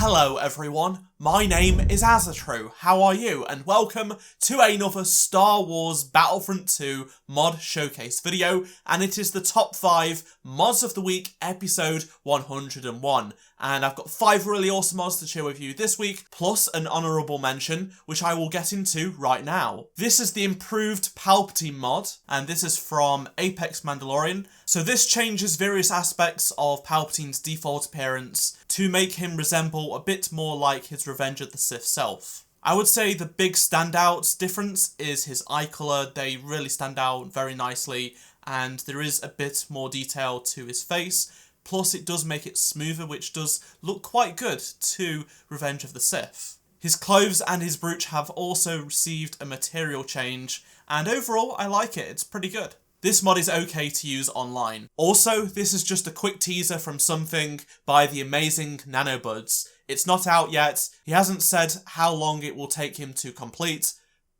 Hello everyone, my name is Azatru, how are you? And welcome to another Star Wars Battlefront 2 mod showcase video, and it is the top 5 mods of the week, episode 101. And I've got 5 really awesome mods to share with you this week, plus an honourable mention, which I will get into right now. This is the improved Palpatine mod, and this is from Apex Mandalorian. So this changes various aspects of Palpatine's default appearance to make him resemble a bit more like his Revenge of the Sith self. I would say the big standout difference is his eye colour. They really stand out very nicely, and there is a bit more detail to his face. Plus it does make it smoother, which does look quite good to Revenge of the Sith. His clothes and his brooch have also received a material change, and overall I like it, it's pretty good. This mod is okay to use online. Also, this is just a quick teaser from something by the amazing Nanobuds. It's not out yet, he hasn't said how long it will take him to complete,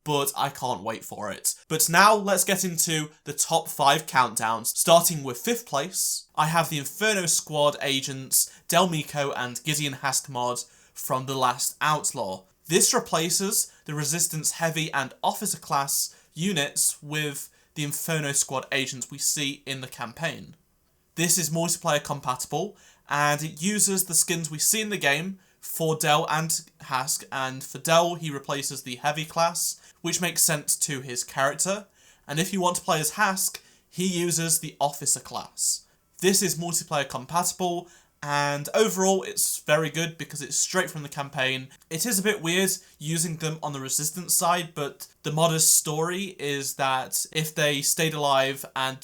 but I can't wait for it. But now let's get into the top 5 countdowns. Starting with 5th place, I have the Inferno Squad agents Del Meeko and Gideon Hask mod from The Last Outlaw. This replaces the Resistance Heavy and Officer class units with the Inferno Squad agents we see in the campaign. This is multiplayer compatible, and it uses the skins we see in the game for Del and Hask, and for Del he replaces the Heavy class, which makes sense to his character, and if you want to play as Hask, he uses the Officer class. This is multiplayer compatible, and overall it's very good because it's straight from the campaign. It is a bit weird using them on the Resistance side, but the modder's story is that if they stayed alive and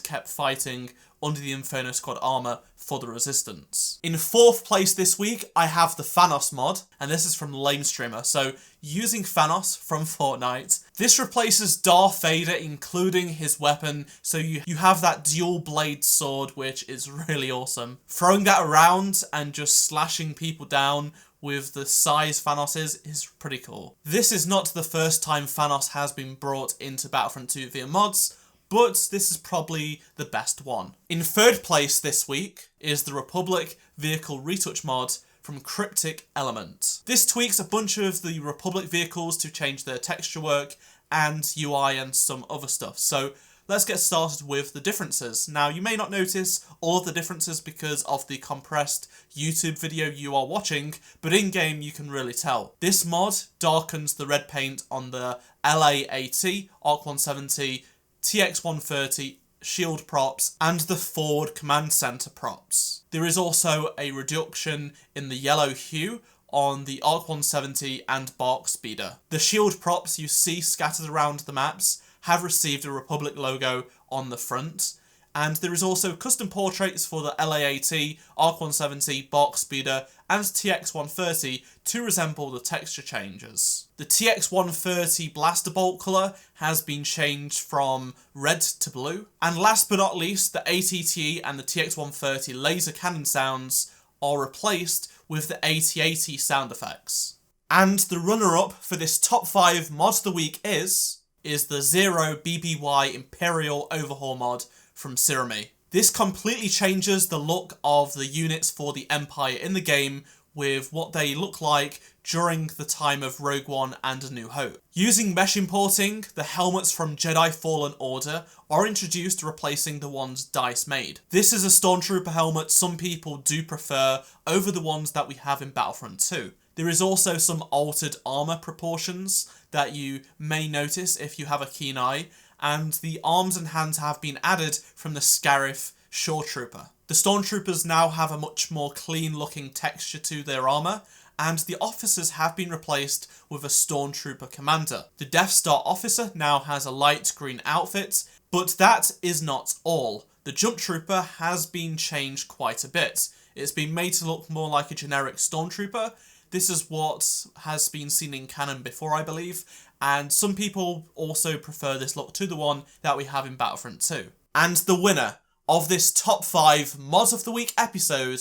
kept fighting under the Inferno Squad armour for the Resistance. In 4th place this week, I have the Thanos mod, and this is from Lame Streamer. So, using Thanos from Fortnite, this replaces Darth Vader, including his weapon, so you have that dual blade sword, which is really awesome. Throwing that around and just slashing people down with the size Thanos is pretty cool. This is not the first time Thanos has been brought into Battlefront 2 via mods, but this is probably the best one. In 3rd place this week is the Republic Vehicle Retouch mod from Cryptic Element. This tweaks a bunch of the Republic vehicles to change their texture work and UI and some other stuff. So let's get started with the differences. Now, you may not notice all of the differences because of the compressed YouTube video you are watching, but in-game you can really tell. This mod darkens the red paint on the LAAT, ARC 170, TX130 shield props and the forward command center props. There is also a reduction in the yellow hue on the ARC 170 and Bark Speeder. The shield props you see scattered around the maps have received a Republic logo on the front, and there is also custom portraits for the LAAT, ARC 170, Bark Speeder and TX130 to resemble the texture changes. The TX130 blaster bolt colour has been changed from red to blue, and last but not least, the ATTE and the TX130 laser cannon sounds are replaced with the AT-AT sound effects. And the runner-up for this top 5 mods of the week is the Zero BBY Imperial overhaul mod from Sirami. This completely changes the look of the units for the Empire in the game with what they look like during the time of Rogue One and A New Hope. Using mesh importing, the helmets from Jedi Fallen Order are introduced, replacing the ones DICE made. This is a Stormtrooper helmet some people do prefer over the ones that we have in Battlefront 2. There is also some altered armour proportions that you may notice if you have a keen eye, and the arms and hands have been added from the Scarif Shore Trooper. The Stormtroopers now have a much more clean looking texture to their armour, and the officers have been replaced with a Stormtrooper commander. The Death Star officer now has a light green outfit, but that is not all. The Jump Trooper has been changed quite a bit. It's been made to look more like a generic Stormtrooper. This is what has been seen in canon before, I believe, and some people also prefer this look to the one that we have in Battlefront 2. And the winner of this top 5 mods of the week episode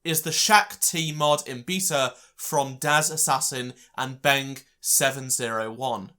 is the Shaak Ti mod in beta from Daz Assassin and Beng701.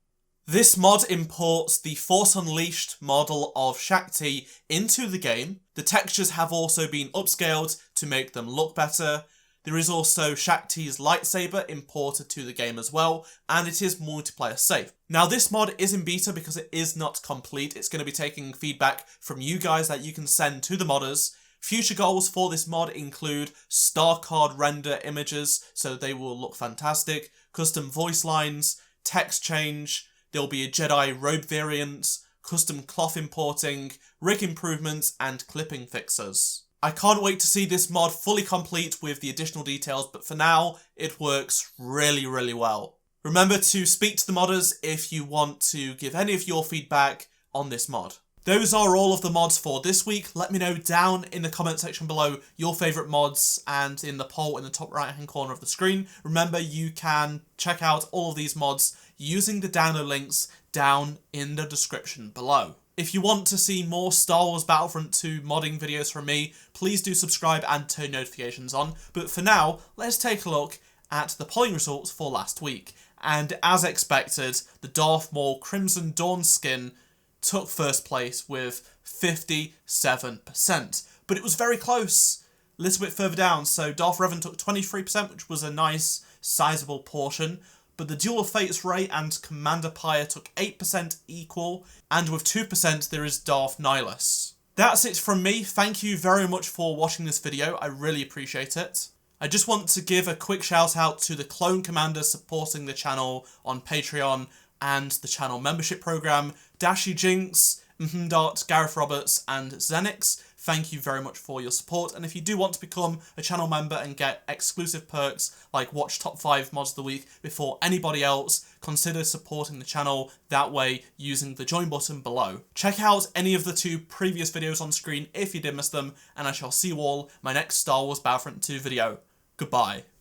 This mod imports the Force Unleashed model of Shaak Ti into the game. The textures have also been upscaled to make them look better. There is also Shaak Ti's lightsaber imported to the game as well, and it is multiplayer safe. Now this mod is in beta because it is not complete. It's going to be taking feedback from you guys that you can send to the modders. Future goals for this mod include star card render images, so they will look fantastic, custom voice lines, text change, there'll be a Jedi robe variant, custom cloth importing, rig improvements, and clipping fixes. I can't wait to see this mod fully complete with the additional details, but for now, it works really, really well. Remember to speak to the modders if you want to give any of your feedback on this mod. Those are all of the mods for this week. Let me know down in the comment section below your favourite mods and in the poll in the top right hand corner of the screen. Remember, you can check out all of these mods using the download links down in the description below. If you want to see more Star Wars Battlefront 2 modding videos from me, please do subscribe and turn notifications on. But for now, let's take a look at the polling results for last week. And as expected, the Darth Maul Crimson Dawn skin took first place with 57%. But it was very close. A little bit further down, so Darth Revan took 23%, which was a nice, sizable portion. But the Duel of Fates Rey and Commander Pyre took 8% equal, and with 2% there is Darth Nihilus. That's it from me. Thank you very much for watching this video. I really appreciate it. I just want to give a quick shout out to the clone commanders supporting the channel on Patreon and the channel membership program, Dashy Jinx, Gareth Roberts, and Zenix. Thank you very much for your support, and if you do want to become a channel member and get exclusive perks like watch top 5 mods of the week before anybody else, consider supporting the channel that way using the join button below. Check out any of the 2 previous videos on screen if you did miss them, and I shall see you all in my next Star Wars Battlefront 2 video. Goodbye.